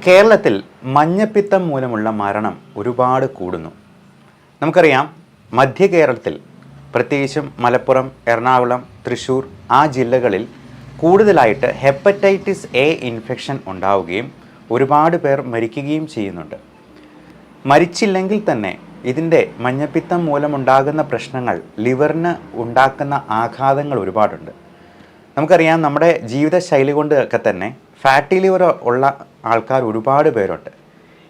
കേരളത്തിൽ മഞ്ഞപ്പിത്തം മൂലമുള്ള മരണം ഒരുപാട് കൂടുന്നു. നമുക്കറിയാം, മധ്യ കേരളത്തിൽ പ്രത്യേകിച്ചും മലപ്പുറം, എറണാകുളം, തൃശ്ശൂർ ആ ജില്ലകളിൽ കൂടുതലായിട്ട് ഹെപ്പറ്റൈറ്റിസ് എ ഇൻഫെക്ഷൻ ഉണ്ടാവുകയും ഒരുപാട് പേർ മരിക്കുകയും ചെയ്യുന്നുണ്ട്. മരിച്ചില്ലെങ്കിൽ തന്നെ ഇതിൻ്റെ മഞ്ഞപ്പിത്തം മൂലമുണ്ടാകുന്ന പ്രശ്നങ്ങൾ, ലിവറിന് ഉണ്ടാക്കുന്ന ആഘാതങ്ങൾ ഒരുപാടുണ്ട്. നമുക്കറിയാം, നമ്മുടെ ജീവിതശൈലി കൊണ്ടൊക്കെ തന്നെ ഫാറ്റി ലിവർ ഉള്ള ആൾക്കാർ ഒരുപാട് പേരുണ്ട്.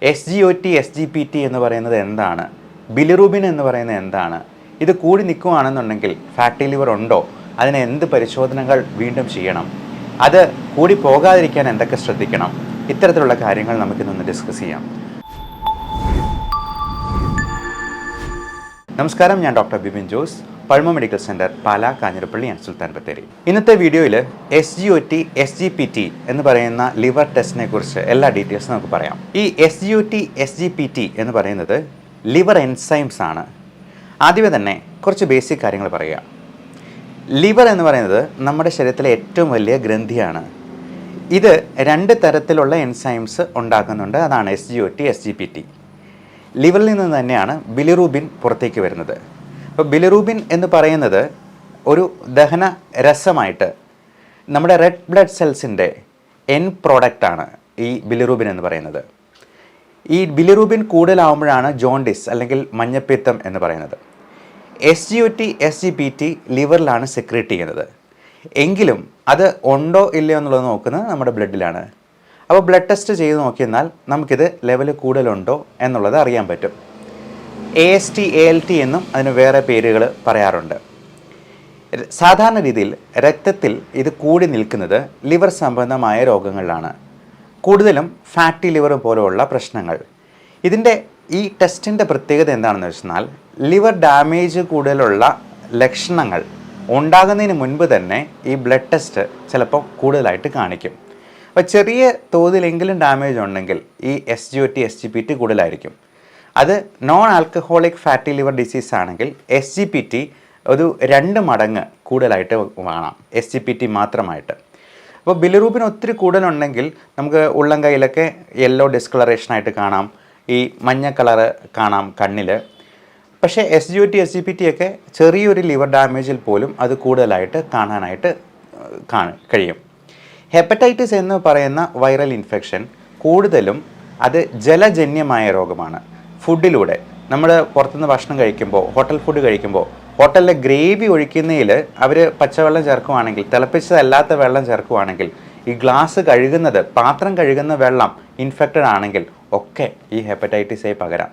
SGOT, SGPT എന്ന് പറയുന്നത് എന്താണ്, ബിലിറൂബിൻ എന്ന് പറയുന്നത് എന്താണ്, ഇത് കൂടി നിൽക്കുകയാണെന്നുണ്ടെങ്കിൽ ഫാറ്റി ലിവർ ഉണ്ടോ, അതിന് എന്ത് പരിശോധനകൾ വീണ്ടും ചെയ്യണം, അത് കൂടി പോകാതിരിക്കാൻ എന്തൊക്കെ ശ്രദ്ധിക്കണം, ഇത്തരത്തിലുള്ള കാര്യങ്ങൾ നമുക്കിന്നൊന്ന് ഡിസ്കസ് ചെയ്യാം. നമസ്കാരം, ഞാൻ doctor Bipin Jose, Pazhama medical centre, Pala, Kanjirappally and Sultan Bathery. ഇന്നത്തെ വീഡിയോയിൽ SGOT, SGPT എന്ന് പറയുന്ന ലിവർ ടെസ്റ്റിനെ കുറിച്ച് എല്ലാ ഡീറ്റെയിൽസും നമുക്ക് പറയാം. ഈ SGOT, SGPT എന്ന് പറയുന്നത് ലിവർ എൻസൈംസ് ആണ്. ആദ്യമേ തന്നെ കുറച്ച് ബേസിക് കാര്യങ്ങൾ പറയുക. ലിവർ എന്ന് പറയുന്നത് നമ്മുടെ ശരീരത്തിലെ ഏറ്റവും വലിയ ഗ്രന്ഥിയാണ്. ഇത് രണ്ട് തരത്തിലുള്ള എൻസൈംസ് ഉണ്ടാക്കുന്നുണ്ട്. അതാണ് SGOT, SGPT. ലിവറിൽ നിന്ന് തന്നെയാണ് ബിലിറൂബിൻ പുറത്തേക്ക് വരുന്നത്. അപ്പോൾ ബിലിറൂബിൻ എന്ന് പറയുന്നത് ഒരു ദഹന രസമായിട്ട് നമ്മുടെ റെഡ് ബ്ലഡ് സെൽസിൻ്റെ പ്രോഡക്റ്റാണ് ഈ ബിലിറൂബിൻ എന്ന് പറയുന്നത്. ഈ ബിലിറൂബിൻ കൂടുതലാവുമ്പോഴാണ് ജോണ്ടിസ് അല്ലെങ്കിൽ മഞ്ഞപ്പിത്തം എന്ന് പറയുന്നത്. SGOT, SGPT ലിവറിലാണ് സെക്രീറ്റ് ചെയ്യുന്നത്. എങ്കിലും അത് ഉണ്ടോ ഇല്ലയോ എന്നുള്ളത് നോക്കുന്നത് നമ്മുടെ ബ്ലഡിലാണ്. അപ്പോൾ ബ്ലഡ് ടെസ്റ്റ് ചെയ്ത് നോക്കിയെന്നാൽ നമുക്കിത് ലെവൽ കൂടുതലുണ്ടോ എന്നുള്ളത് അറിയാൻ പറ്റും. AST, ALT എന്നും അതിന് വേറെ പേരുകൾ പറയാറുണ്ട്. സാധാരണ രീതിയിൽ രക്തത്തിൽ ഇത് കൂടി നിൽക്കുന്നത് ലിവർ സംബന്ധമായ രോഗങ്ങളിലാണ്, കൂടുതലും ഫാറ്റി ലിവർ പോലെയുള്ള പ്രശ്നങ്ങൾ. ഇതിൻ്റെ ഈ ടെസ്റ്റിൻ്റെ പ്രത്യേകത എന്താണെന്ന് വെച്ചാൽ, ലിവർ ഡാമേജ് കൂടുതലുള്ള ലക്ഷണങ്ങൾ ഉണ്ടാകുന്നതിന് മുൻപ് തന്നെ ഈ ബ്ലഡ് ടെസ്റ്റ് ചിലപ്പോൾ കൂടുതലായിട്ട് കാണിക്കും. അപ്പോൾ ചെറിയ തോതിലെങ്കിലും ഡാമേജ് ഉണ്ടെങ്കിൽ ഈ SGOT, SGPT കൂടുതലായിരിക്കും. അത് non alcoholic fatty liver disease ആണെങ്കിൽ SGPT ഒരു 2 മടങ്ങ് കൂടുതലായിട്ട് വേണം, SGPT മാത്രമായിട്ട്. അപ്പോൾ ബിലിറൂബിൻ ഒത്തിരി കൂടുതലുണ്ടെങ്കിൽ നമുക്ക് ഉള്ളം കൈയിലൊക്കെ യെല്ലോ ഡിസ്കളറേഷനായിട്ട് കാണാം, ഈ മഞ്ഞ കളറ് കാണാം കണ്ണിൽ. പക്ഷേ SGOT, SGPT ഒക്കെ ചെറിയൊരു ലിവർ ഡാമേജിൽ പോലും അത് കൂടുതലായിട്ട് കാണാനായിട്ട് കഴിയും. ഹെപ്പറ്റൈറ്റിസ് എന്ന് പറയുന്ന വൈറൽ ഇൻഫെക്ഷൻ കൂടുതലും അത് ജലജന്യമായ രോഗമാണ്. ഫുഡിലൂടെ നമ്മൾ പുറത്തുനിന്ന് ഭക്ഷണം കഴിക്കുമ്പോൾ, ഹോട്ടൽ ഫുഡ് കഴിക്കുമ്പോൾ, ഹോട്ടലിലെ ഗ്രേവി ഒഴിക്കുന്നതിൽ അവർ പച്ചവെള്ളം ചേർക്കുവാണെങ്കിൽ, തിളപ്പിച്ചതല്ലാത്ത വെള്ളം ചേർക്കുവാണെങ്കിൽ, ഈ ഗ്ലാസ് കഴുകുന്നത്, പാത്രം കഴുകുന്ന വെള്ളം ഇൻഫെക്റ്റഡ് ആണെങ്കിൽ ഒക്കെ ഈ ഹെപ്പറ്റൈറ്റിസ് എ പകരാം.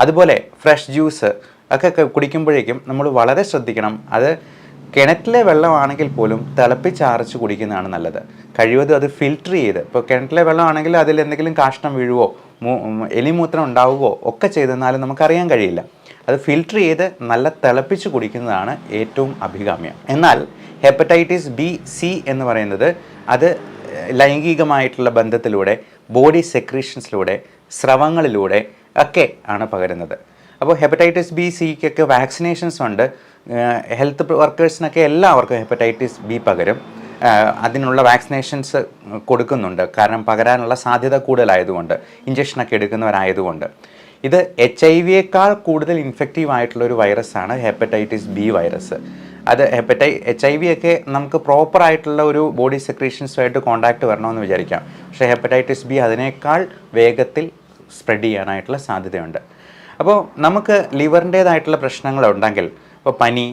അതുപോലെ ഫ്രഷ് ജ്യൂസ് ഒക്കെ കുടിക്കുമ്പോഴേക്കും നമ്മൾ വളരെ ശ്രദ്ധിക്കണം. അത് കിണറ്റിലെ വെള്ളമാണെങ്കിൽ പോലും തിളപ്പിച്ചാറിച്ച് കുടിക്കുന്നതാണ് നല്ലത്. കഴിവതും അത് ഫിൽറ്റർ ചെയ്ത്, ഇപ്പോൾ കിണറ്റിലെ വെള്ളമാണെങ്കിൽ അതിൽ എന്തെങ്കിലും കാഷ്ണം വീഴുവോ, എലിമൂത്രം ഉണ്ടാവുകയോ ഒക്കെ ചെയ്തെന്നാലും നമുക്കറിയാൻ കഴിയില്ല. അത് ഫിൽറ്റർ ചെയ്ത് നല്ല തിളപ്പിച്ച് കുടിക്കുന്നതാണ് ഏറ്റവും അഭികാമ്യം. എന്നാൽ ഹെപ്പറ്റൈറ്റിസ് B, C എന്ന് പറയുന്നത് അത് ലൈംഗികമായിട്ടുള്ള ബന്ധത്തിലൂടെ, ബോഡി സെക്രീഷൻസിലൂടെ, സ്രവങ്ങളിലൂടെ ഒക്കെ ആണ് പകരുന്നത്. അപ്പോൾ ഹെപ്പറ്റൈറ്റിസ് B, Cക്കൊക്കെ വാക്സിനേഷൻസ് ഉണ്ട്. ഹെൽത്ത് വർക്കേഴ്സിനൊക്കെ എല്ലാവർക്കും ഹെപ്പറ്റൈറ്റിസ് B പകരും. അതിനുള്ള വാക്സിനേഷൻസ് കൊടുക്കുന്നുണ്ട്. കാരണം പകരാനുള്ള സാധ്യത കൂടുതലായതുകൊണ്ട്, ഇഞ്ചക്ഷനൊക്കെ എടുക്കുന്നവരായതുകൊണ്ട്. ഇത് HIV കൂടുതൽ ഇൻഫെക്റ്റീവ് ആയിട്ടുള്ളൊരു വൈറസാണ് ഹെപ്പറ്റൈറ്റിസ് B വൈറസ്. അത് HIV ഒക്കെ നമുക്ക് പ്രോപ്പറായിട്ടുള്ള ഒരു ബോഡി സെക്രീഷൻസുമായിട്ട് കോണ്ടാക്ട് വരണമെന്ന് വിചാരിക്കാം. പക്ഷേ ഹെപ്പറ്റൈറ്റിസ് B അതിനേക്കാൾ വേഗത്തിൽ സ്പ്രെഡ് ചെയ്യാനായിട്ടുള്ള സാധ്യതയുണ്ട്. അപ്പോൾ നമുക്ക് ലിവറിൻ്റേതായിട്ടുള്ള പ്രശ്നങ്ങളുണ്ടെങ്കിൽ, ഇപ്പോൾ പനി,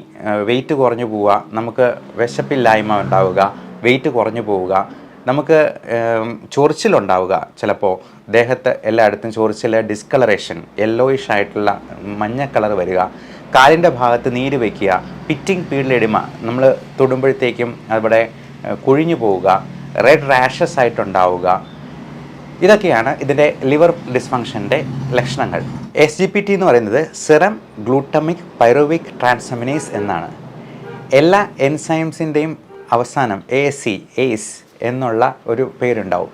വെയിറ്റ് കുറഞ്ഞു പോവുക, നമുക്ക് വിശപ്പില്ലായ്മ ഉണ്ടാവുക, വെയിറ്റ് കുറഞ്ഞു പോവുക, നമുക്ക് ചൊറിച്ചിലുണ്ടാവുക, ചിലപ്പോൾ ദേഹത്ത് എല്ലായിടത്തും ചൊറിച്ചിൽ, ഡിസ്കളറേഷൻ, യെല്ലോയിഷ് ആയിട്ടുള്ള മഞ്ഞ കളർ വരിക, കാലിൻ്റെ ഭാഗത്ത് നീര് വയ്ക്കുക, പിറ്റിംഗ് പീഡിലെഡിമ, നമ്മൾ തൊടുമ്പോഴത്തേക്കും അവിടെ കുഴിഞ്ഞു പോവുക, റെഡ് റാഷസ് ആയിട്ടുണ്ടാവുക, ഇതൊക്കെയാണ് ഇതിൻ്റെ ലിവർ ഡിസ്ഫങ്ഷൻ്റെ ലക്ഷണങ്ങൾ. SGPT എന്ന് പറയുന്നത് സിറം ഗ്ലൂട്ടമിക് പൈറുവിക് ട്രാൻസാമിനേസ് എന്നാണ്. എല്ലാ എൻസൈംസിൻ്റെയും അവസാനം ACE എന്നുള്ള ഒരു പേരുണ്ടാവും.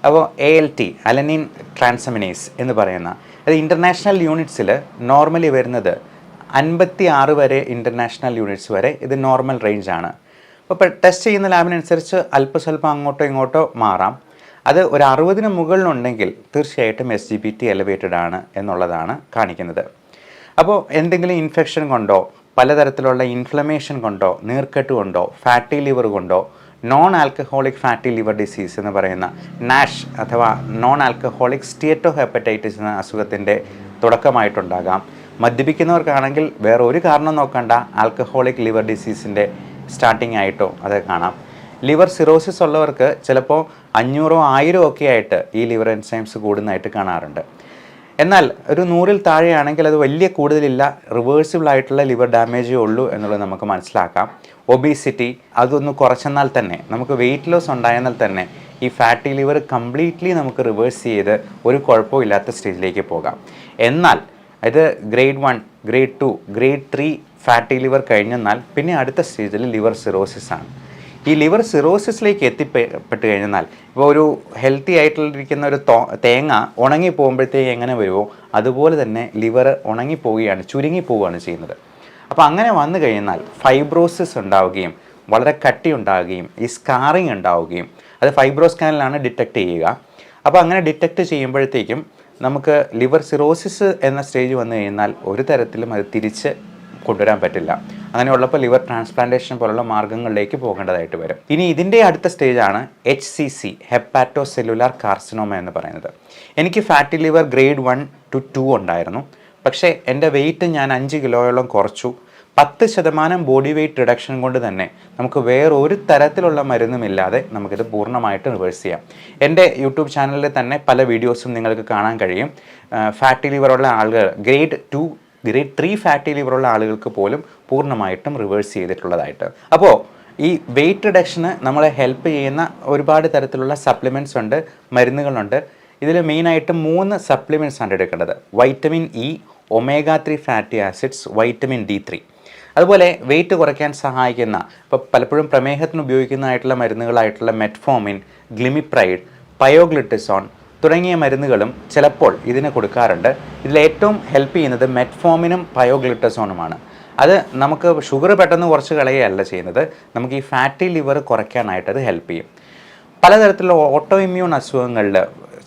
അപ്പോൾ ALT, അലനിൻ ട്രാൻസാമിനേസ് എന്ന് പറയുന്ന, അത് ഇൻ്റർനാഷണൽ യൂണിറ്റ്സിൽ നോർമലി വരുന്നത് 56 വരെ, ഇൻ്റർനാഷണൽ യൂണിറ്റ്സ് വരെ ഇത് നോർമൽ റേഞ്ചാണ്. അപ്പോൾ ടെസ്റ്റ് ചെയ്യുന്ന ലാബിനനുസരിച്ച് അല്പസ്വല്പം അങ്ങോട്ടോ ഇങ്ങോട്ടോ മാറാം. അത് ഒരു 60-ന് മുകളിലുണ്ടെങ്കിൽ തീർച്ചയായിട്ടും SGPT എലിവേറ്റഡ് ആണ് എന്നുള്ളതാണ് കാണിക്കുന്നത്. അപ്പോൾ എന്തെങ്കിലും ഇൻഫെക്ഷൻ കൊണ്ടോ പലതരത്തിലുള്ള ഇൻഫ്ലമേഷൻ കൊണ്ടോ നീർക്കെട്ട് കൊണ്ടോ ഫാറ്റി ലിവർ കൊണ്ടോ non alcoholic fatty liver disease എന്ന് പറയുന്ന നാഷ് അഥവാ നോൺ ആൽക്കഹോളിക് സ്റ്റേറ്റോ ഹെപ്പറ്റൈറ്റിസ് എന്ന അസുഖത്തിൻ്റെ തുടക്കമായിട്ടുണ്ടാകാം. മദ്യപിക്കുന്നവർക്കാണെങ്കിൽ വേറെ ഒരു കാരണം നോക്കണ്ട, ആൽക്കഹോളിക് ലിവർ ഡിസീസിൻ്റെ സ്റ്റാർട്ടിംഗ് ആയിട്ടോ അത് കാണാം. ലിവർ സിറോസിസ് ഉള്ളവർക്ക് ചിലപ്പോൾ 500 1000 ഒക്കെ ആയിട്ട് ഈ ലിവർ എൻസൈംസ് കൂടുന്നതായിട്ട് കാണാറുണ്ട്. എന്നാൽ ഒരു 100-ൽ താഴെയാണെങ്കിൽ അത് വലിയ കൂടുതലില്ല, റിവേഴ്സിബിൾ ആയിട്ടുള്ള ലിവർ ഡാമേജേ ഉള്ളൂ എന്നുള്ളത് നമുക്ക് മനസ്സിലാക്കാം. ഒബീസിറ്റി അതൊന്ന് കുറച്ചെന്നാൽ തന്നെ, നമുക്ക് വെയിറ്റ് ലോസ് ഉണ്ടായെന്നാൽ തന്നെ ഈ ഫാറ്റി ലിവർ കംപ്ലീറ്റ്ലി നമുക്ക് റിവേഴ്സ് ചെയ്ത് ഒരു കുഴപ്പവും ഇല്ലാത്ത സ്റ്റേജിലേക്ക് പോകാം. എന്നാൽ ഇത് grade 1, grade 2, grade 3 fatty liver കഴിഞ്ഞെന്നാൽ പിന്നെ അടുത്ത സ്റ്റേജിൽ ലിവർ സിറോസിസ് ആണ്. ഈ ലിവർ സിറോസിസിലേക്ക് എത്തിപ്പെട്ട് കഴിഞ്ഞാൽ ഇപ്പോൾ ഒരു ഹെൽത്തി ആയിട്ടുള്ളിരിക്കുന്ന ഒരു തേങ്ങ ഉണങ്ങി പോകുമ്പോഴത്തേക്ക് എങ്ങനെ വരുമോ അതുപോലെ തന്നെ ലിവർ ഉണങ്ങിപ്പോവുകയാണ്, ചുരുങ്ങിപ്പോവുകയാണ് ചെയ്യുന്നത്. അപ്പോൾ അങ്ങനെ വന്നു കഴിഞ്ഞാൽ ഫൈബ്രോസിസ് ഉണ്ടാവുകയും വളരെ കട്ടി ഉണ്ടാവുകയും ഈ സ്കാറിങ് ഉണ്ടാവുകയും അത് ഫൈബ്രോസ്കാനിലാണ് ഡിറ്റക്റ്റ് ചെയ്യുക. അപ്പോൾ അങ്ങനെ ഡിറ്റക്റ്റ് ചെയ്യുമ്പോഴത്തേക്കും നമുക്ക് ലിവർ സിറോസിസ് എന്ന സ്റ്റേജ് വന്നു കഴിഞ്ഞാൽ ഒരു തരത്തിലും അത് തിരിച്ച് കൊണ്ടുവരാൻ പറ്റില്ല. അങ്ങനെയുള്ളപ്പോൾ ലിവർ ട്രാൻസ്പ്ലാന്റേഷൻ പോലുള്ള മാർഗ്ഗങ്ങളിലേക്ക് പോകേണ്ടതായിട്ട് വരും. ഇനി ഇതിൻ്റെ അടുത്ത സ്റ്റേജാണ് HCC, ഹെപ്പാറ്റോ സെല്ലുലാർ കാർസിനോമ എന്ന് പറയുന്നത്. എനിക്ക് ഫാറ്റി ലിവർ ഗ്രേഡ് 1 to 2 ഉണ്ടായിരുന്നു. പക്ഷേ എൻ്റെ വെയിറ്റ് ഞാൻ 5 കിലോയോളം കുറച്ചു. 10% ബോഡി വെയ്റ്റ് റിഡക്ഷൻ കൊണ്ട് തന്നെ നമുക്ക് വേറൊരു തരത്തിലുള്ള മരുന്നുമില്ലാതെ നമുക്കിത് പൂർണ്ണമായിട്ട് റിവേഴ്സ് ചെയ്യാം. എൻ്റെ യൂട്യൂബ് ചാനലിൽ തന്നെ പല വീഡിയോസും നിങ്ങൾക്ക് കാണാൻ കഴിയും. ഫാറ്റി ലിവറുള്ള ആളുകൾ ഗ്രേഡ് 2, ഗ്രേഡ് 3 ഫാറ്റി ലിവറുള്ള ആളുകൾക്ക് പോലും പൂർണ്ണമായിട്ടും റിവേഴ്സ് ചെയ്തിട്ടുള്ളതായിട്ട്. അപ്പോൾ ഈ വെയിറ്റ് റിഡക്ഷന് നമ്മളെ ഹെൽപ്പ് ചെയ്യുന്ന ഒരുപാട് തരത്തിലുള്ള സപ്ലിമെൻറ്റ്സ് ഉണ്ട്, മരുന്നുകളുണ്ട്. ഇതിൽ മെയിനായിട്ട് 3 സപ്ലിമെൻറ്റ്സ് ആണ് എടുക്കേണ്ടത്. Vitamin E, omega-3 fatty acids, vitamin D3. അതുപോലെ വെയിറ്റ് കുറയ്ക്കാൻ സഹായിക്കുന്ന ഇപ്പോൾ പലപ്പോഴും പ്രമേഹത്തിന് ഉപയോഗിക്കുന്നതായിട്ടുള്ള മരുന്നുകളായിട്ടുള്ള മെറ്റ്ഫോമിൻ, ഗ്ലിമിപ്രൈഡ്, പയോഗ്ലിറ്റിസോൺ തുടങ്ങിയ മരുന്നുകളും ചിലപ്പോൾ ഇതിന് കൊടുക്കാറുണ്ട്. ഇതിലേറ്റവും ഹെൽപ്പ് ചെയ്യുന്നത് മെറ്റ്ഫോമിനും പയോഗ്ലിറ്റസോണുമാണ്. അത് നമുക്ക് ഷുഗർ പെട്ടെന്ന് കുറച്ച് കളയുകയല്ല ചെയ്യുന്നത്, നമുക്ക് ഈ ഫാറ്റി ലിവർ കുറയ്ക്കാനായിട്ട് അത് ഹെൽപ്പ് ചെയ്യും. പലതരത്തിലുള്ള ഓട്ടോ ഇമ്മ്യൂൺ അസുഖങ്ങളിൽ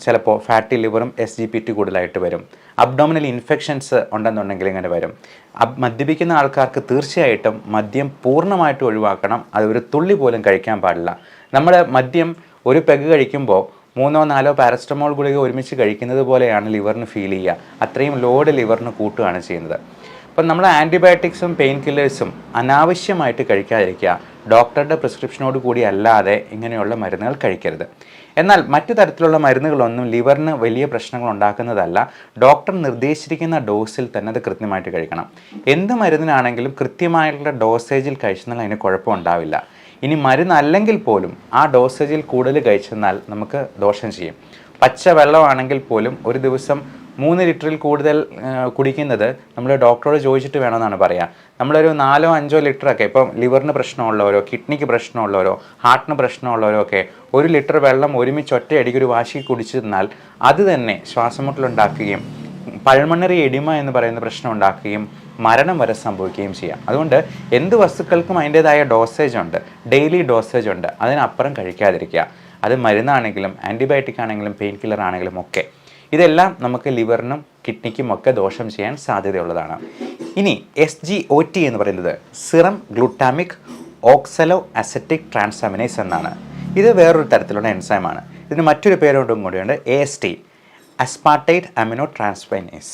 ചിലപ്പോൾ ഫാറ്റി ലിവറും SGPT കൂടുതലായിട്ട് വരും. അബ്ഡോമിനൽ ഇൻഫെക്ഷൻസ് ഉണ്ടെന്നുണ്ടെങ്കിൽ ഇങ്ങനെ വരും. മദ്യപിക്കുന്ന ആൾക്കാർക്ക് തീർച്ചയായിട്ടും മദ്യം പൂർണ്ണമായിട്ട് ഒഴിവാക്കണം. അത് ഒരു തുള്ളി പോലും കഴിക്കാൻ പാടില്ല. നമ്മൾ മദ്യം ഒരു പെഗ് കഴിക്കുമ്പോൾ 3-4 പാരസ്റ്റമോൾ ഗുളിക ഒരുമിച്ച് കഴിക്കുന്നത് പോലെയാണ് ലിവറിന് ഫീൽ ചെയ്യുക. അത്രയും ലോഡ് ലിവറിന് കൂട്ടുകയാണ് ചെയ്യുന്നത്. അപ്പം നമ്മൾ ആൻറ്റിബയോട്ടിക്സും പെയിൻ കില്ലേഴ്സും അനാവശ്യമായിട്ട് കഴിക്കാതിരിക്കുക. ഡോക്ടറുടെ പ്രിസ്ക്രിപ്ഷനോട് കൂടി അല്ലാതെ ഇങ്ങനെയുള്ള മരുന്നുകൾ കഴിക്കരുത്. എന്നാൽ മറ്റു തരത്തിലുള്ള മരുന്നുകളൊന്നും ലിവറിന് വലിയ പ്രശ്നങ്ങൾ ഉണ്ടാക്കുന്നതല്ല. ഡോക്ടർ നിർദ്ദേശിച്ചിരിക്കുന്ന ഡോസിൽ തന്നെ അത് കൃത്യമായിട്ട് കഴിക്കണം. എന്ത് മരുന്നിനാണെങ്കിലും കൃത്യമായിട്ടുള്ള ഡോസേജിൽ കഴിച്ചെന്നാൽ അതിന് കുഴപ്പമുണ്ടാവില്ല. ഇനി മരുന്നല്ലെങ്കിൽ പോലും ആ ഡോസേജിൽ കൂടുതൽ കഴിച്ചെന്നാൽ നമുക്ക് ദോഷം ചെയ്യും. പച്ച വെള്ളമാണെങ്കിൽ പോലും ഒരു ദിവസം 3 ലിറ്ററിൽ കൂടുതൽ കുടിക്കുന്നത് നമ്മൾ ഡോക്ടറോട് ചോദിച്ചിട്ട് വേണമെന്നാണ് പറയുക. നമ്മളൊരു 4-5 ലിറ്ററൊക്കെ ഇപ്പം ലിവറിന് പ്രശ്നമുള്ളവരോ കിഡ്നിക്ക് പ്രശ്നമുള്ളവരോ ഹാർട്ടിന് പ്രശ്നമുള്ളവരോ ഒക്കെ 1 ലിറ്റർ വെള്ളം ഒരുമിച്ച് ഒറ്റയടിക്ക് ഒരു വാശിക്ക് കുടിച്ചിരുന്നാൽ അത് തന്നെ ശ്വാസമുട്ടലുണ്ടാക്കുകയും പൾമണറി എഡിമ എന്ന് പറയുന്ന പ്രശ്നം ഉണ്ടാക്കുകയും മരണം വരെ സംഭവിക്കുകയും ചെയ്യാം. അതുകൊണ്ട് എന്ത് വസ്തുക്കൾക്കും അതിൻ്റേതായ ഡോസേജ് ഉണ്ട്, ഡെയിലി ഡോസേജ് ഉണ്ട്. അതിനപ്പുറം കഴിക്കാതിരിക്കുക. അത് മരുന്നാണെങ്കിലും ആൻറ്റിബയോട്ടിക് ആണെങ്കിലും പെയിൻ കില്ലർ ആണെങ്കിലും ഒക്കെ. ഇതെല്ലാം നമുക്ക് ലിവറിനും കിഡ്നിക്കും ഒക്കെ ദോഷം ചെയ്യാൻ സാധ്യതയുള്ളതാണ്. ഇനി SGOT എന്ന് പറയുന്നത് സിറം ഗ്ലൂട്ടാമിക് ഓക്സലോ അസറ്റിക് ട്രാൻസാമിനേസ് എന്നാണ്. ഇത് വേറൊരു തരത്തിലുള്ള എൻസൈമാണ്. ഇതിന് മറ്റൊരു പേരോടും കൂടിയുണ്ട്, AST, aspartate amino transaminase.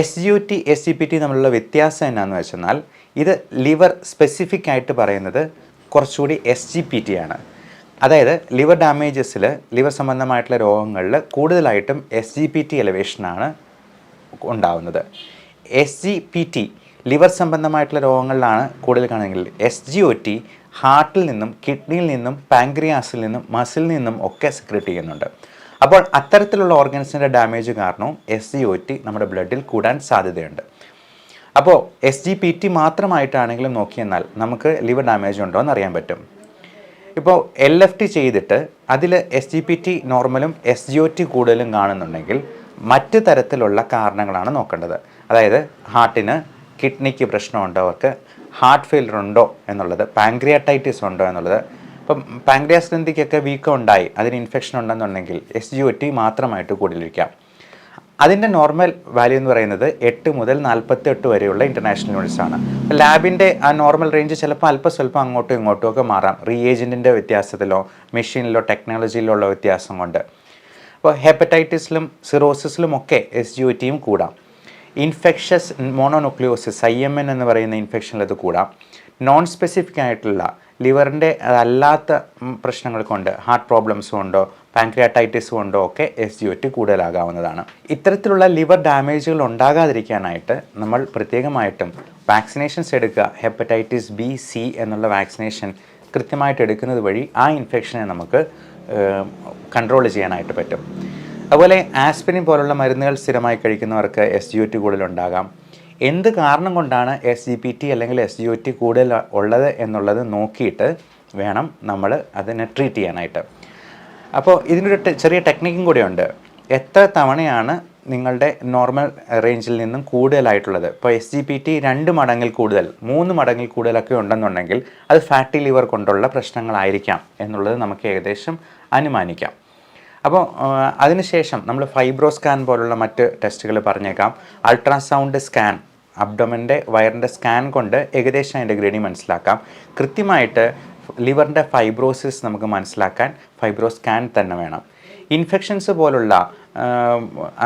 SGOT SGPT തമ്മിലുള്ള വ്യത്യാസം എന്നാന്ന് വെച്ചെന്നാൽ ഇത് ലിവർ സ്പെസിഫിക് ആയിട്ട് പറയുന്നത് കുറച്ചുകൂടി SGPT ആണ്. അതായത് ലിവർ ഡാമേജസിൽ ലിവർ സംബന്ധമായിട്ടുള്ള രോഗങ്ങളിൽ കൂടുതലായിട്ടും SGPT എലിവേഷനാണ് ഉണ്ടാവുന്നത്. SGPT ലിവർ സംബന്ധമായിട്ടുള്ള രോഗങ്ങളിലാണ് കൂടുതൽ കാണുമെങ്കിൽ SGOT ഹാർട്ടിൽ നിന്നും കിഡ്നിയിൽ നിന്നും പാങ്ക്രിയാസിൽ നിന്നും മസിലിൽ നിന്നും ഒക്കെ സെക്രറ്റ് ചെയ്യുന്നുണ്ട്. അപ്പോൾ അത്തരത്തിലുള്ള ഓർഗൻസിൻ്റെ ഡാമേജ് കാരണവും SGOT നമ്മുടെ ബ്ലഡിൽ കൂടാൻ സാധ്യതയുണ്ട്. അപ്പോൾ SGPT മാത്രമായിട്ടാണെങ്കിലും നോക്കിയെന്നാൽ നമുക്ക് ലിവർ ഡാമേജ് ഉണ്ടോ എന്ന് അറിയാൻ പറ്റും. ഇപ്പോൾ LFT ചെയ്തിട്ട് അതിൽ SGPT നോർമലും SGOT കൂടുതലും കാണുന്നുണ്ടെങ്കിൽ മറ്റ് തരത്തിലുള്ള കാരണങ്ങളാണ് നോക്കേണ്ടത്. അതായത് ഹാർട്ടിന് കിഡ്നിക്ക് പ്രശ്നമുണ്ടോ, അവർക്ക് ഹാർട്ട് ഫെയിലർ ഉണ്ടോ എന്നുള്ളത്, പാങ്ക്രിയാറ്റൈറ്റിസ് ഉണ്ടോ എന്നുള്ളത്, ഇപ്പം പാങ്ക്രിയാസ് ഗ്രന്ഥിക്കൊക്കെ വീക്കം ഉണ്ടായി അതിന് ഇൻഫെക്ഷൻ ഉണ്ടെന്നുണ്ടെങ്കിൽ SGOT മാത്രമായിട്ട് കൂടുതലിരിക്കാം. അതിൻ്റെ നോർമൽ വാല്യൂ എന്ന് പറയുന്നത് 8 മുതൽ 48 വരെയുള്ള ഇൻ്റർനാഷണൽ യൂണിറ്റ്സ് ആണ്. ലാബിൻ്റെ ആ നോർമൽ റേഞ്ച് ചിലപ്പോൾ അല്പസ്വല്പം അങ്ങോട്ടും ഇങ്ങോട്ടും ഒക്കെ മാറാം, റിയേജൻറ്റിൻ്റെ വ്യത്യാസത്തിലോ മെഷീനിലോ ടെക്നോളജിയിലോ ഉള്ള വ്യത്യാസം കൊണ്ട്. അപ്പോൾ ഹെപ്പറ്റൈറ്റിസിലും സിറോസിസിലും ഒക്കെ SGOTയും കൂടാം. ഇൻഫെക്ഷസ് മോണോന്യൂക്ലിയോസിസ് IMN എന്ന് പറയുന്ന ഇൻഫെക്ഷനിൽ അത് കൂടാം. നോൺ സ്പെസിഫിക് ആയിട്ടുള്ള ലിവറിൻ്റെ അല്ലാത്ത പ്രശ്നങ്ങൾ കൊണ്ട്, ഹാർട്ട് പ്രോബ്ലംസ് കൊണ്ടോ പാൻക്രിയാറ്റൈറ്റിസ് കൊണ്ടോ ഒക്കെ SGOT കൂടുതലാകാവുന്നതാണ്. ഇത്തരത്തിലുള്ള ലിവർ ഡാമേജുകൾ ഉണ്ടാകാതിരിക്കാനായിട്ട് നമ്മൾ പ്രത്യേകമായിട്ടും വാക്സിനേഷൻസ് എടുക്കുക. ഹെപ്പറ്റൈറ്റിസ് B, C എന്നുള്ള വാക്സിനേഷൻ കൃത്യമായിട്ട് എടുക്കുന്നത് വഴി ആ ഇൻഫെക്ഷനെ നമുക്ക് കൺട്രോൾ ചെയ്യാനായിട്ട് പറ്റും. അതുപോലെ ആസ്പിരിൻ പോലുള്ള മരുന്നുകൾ സ്ഥിരമായി കഴിക്കുന്നവർക്ക് SGOT കൂടുതലുണ്ടാകാം. എന്ത് കാരണം കൊണ്ടാണ് SGPT അല്ലെങ്കിൽ SGOT കൂടുതൽ ഉള്ളത് എന്നുള്ളത് നോക്കിയിട്ട് വേണം നമ്മൾ അതിനെ ട്രീറ്റ് ചെയ്യാനായിട്ട്. അപ്പോൾ ഇതിനൊരു ചെറിയ ടെക്നിക്കും കൂടെയുണ്ട്. എത്ര തവണയാണ് നിങ്ങളുടെ നോർമൽ റേഞ്ചിൽ നിന്നും കൂടുതലായിട്ടുള്ളത്? ഇപ്പോൾ SGPT 2 മടങ്ങിൽ കൂടുതൽ 3 മടങ്ങിൽ കൂടുതലൊക്കെ ഉണ്ടെന്നുണ്ടെങ്കിൽ അത് ഫാറ്റി ലിവർ കൊണ്ടുള്ള പ്രശ്നങ്ങളായിരിക്കാം എന്നുള്ളത് നമുക്ക് ഏകദേശം അനുമാനിക്കാം. അപ്പോൾ അതിനുശേഷം നമ്മൾ ഫൈബ്രോ സ്കാൻ പോലുള്ള മറ്റ് ടെസ്റ്റുകൾ പറഞ്ഞേക്കാം. അൾട്രാസൗണ്ട് സ്കാൻ, അബ്ഡോമൻ്റെ വയറിൻ്റെ സ്കാൻ കൊണ്ട് ഏകദേശം അതിൻ്റെ ഗ്രേഡിങ് മനസ്സിലാക്കാം. കൃത്യമായിട്ട് ലിവറിൻ്റെ ഫൈബ്രോസിസ് നമുക്ക് മനസ്സിലാക്കാൻ ഫൈബ്രോ സ്കാൻ തന്നെ വേണം. ഇൻഫെക്ഷൻസ് പോലുള്ള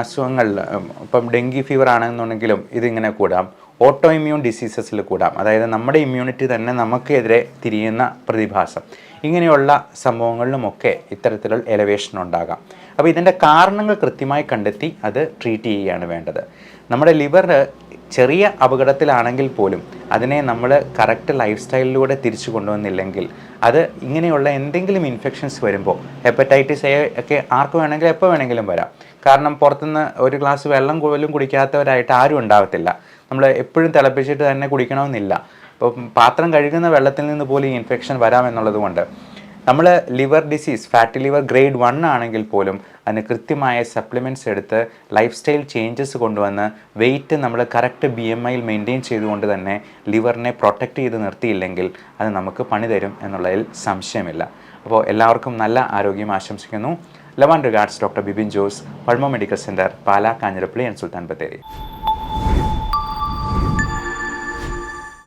അസുഖങ്ങളിൽ ഇപ്പം ഡെങ്കി ഫീവർ ആണെന്നുണ്ടെങ്കിലും ഇതിങ്ങനെ കൂടാം. ഓട്ടോ ഇമ്മ്യൂൺ ഡിസീസസിൽ കൂടാം, അതായത് നമ്മുടെ ഇമ്മ്യൂണിറ്റി തന്നെ നമുക്കെതിരെ തിരിയുന്ന പ്രതിഭാസം. ഇങ്ങനെയുള്ള സംഭവങ്ങളിലുമൊക്കെ ഇത്തരത്തിലുള്ള എലവേഷൻ ഉണ്ടാകാം. അപ്പോൾ ഇതിൻ്റെ കാരണങ്ങൾ കൃത്യമായി കണ്ടെത്തി അത് ട്രീറ്റ് ചെയ്യുകയാണ് വേണ്ടത്. നമ്മുടെ ലിവർ ചെറിയ അപകടത്തിലാണെങ്കിൽ പോലും അതിനെ നമ്മൾ കറക്റ്റ് ലൈഫ് സ്റ്റൈലിലൂടെ തിരിച്ചു കൊണ്ടുവന്നില്ലെങ്കിൽ അത് ഇങ്ങനെയുള്ള എന്തെങ്കിലും ഇൻഫെക്ഷൻസ് വരുമ്പോൾ, ഹെപ്പറ്റൈറ്റിസ് A ഒക്കെ ആർക്ക് വേണമെങ്കിലും എപ്പോൾ വേണമെങ്കിലും വരാം. കാരണം പുറത്തുനിന്ന് ഒരു ഗ്ലാസ് വെള്ളം പോലും കുടിക്കാത്തവരായിട്ട് ആരും ഉണ്ടാവത്തില്ല. നമ്മൾ എപ്പോഴും തിളപ്പിച്ചിട്ട് തന്നെ കുടിക്കണമെന്നില്ല. ഇപ്പോൾ പാത്രം കഴുകുന്ന വെള്ളത്തിൽ നിന്ന് പോലും ഈ ഇൻഫെക്ഷൻ വരാമെന്നുള്ളത് കൊണ്ട് നമ്മൾ liver disease, fatty liver grade 1 ആണെങ്കിൽ പോലും അതിന് കൃത്യമായ സപ്ലിമെൻറ്റ്സ് എടുത്ത് ലൈഫ് സ്റ്റൈൽ ചേഞ്ചസ് കൊണ്ടുവന്ന് വെയിറ്റ് നമ്മൾ കറക്റ്റ് BMIയിൽ മെയിൻറ്റെയിൻ ചെയ്തുകൊണ്ട് തന്നെ ലിവറിനെ പ്രൊട്ടക്റ്റ് ചെയ്ത് നിർത്തിയില്ലെങ്കിൽ അത് നമുക്ക് പണി തരും എന്നുള്ളതിൽ സംശയമില്ല. അപ്പോൾ എല്ലാവർക്കും നല്ല ആരോഗ്യം ആശംസിക്കുന്നു. Love and regards, doctor Bibin Jose, pulmo medical centre, Pala, Kanjirappally and Sultan Bathery.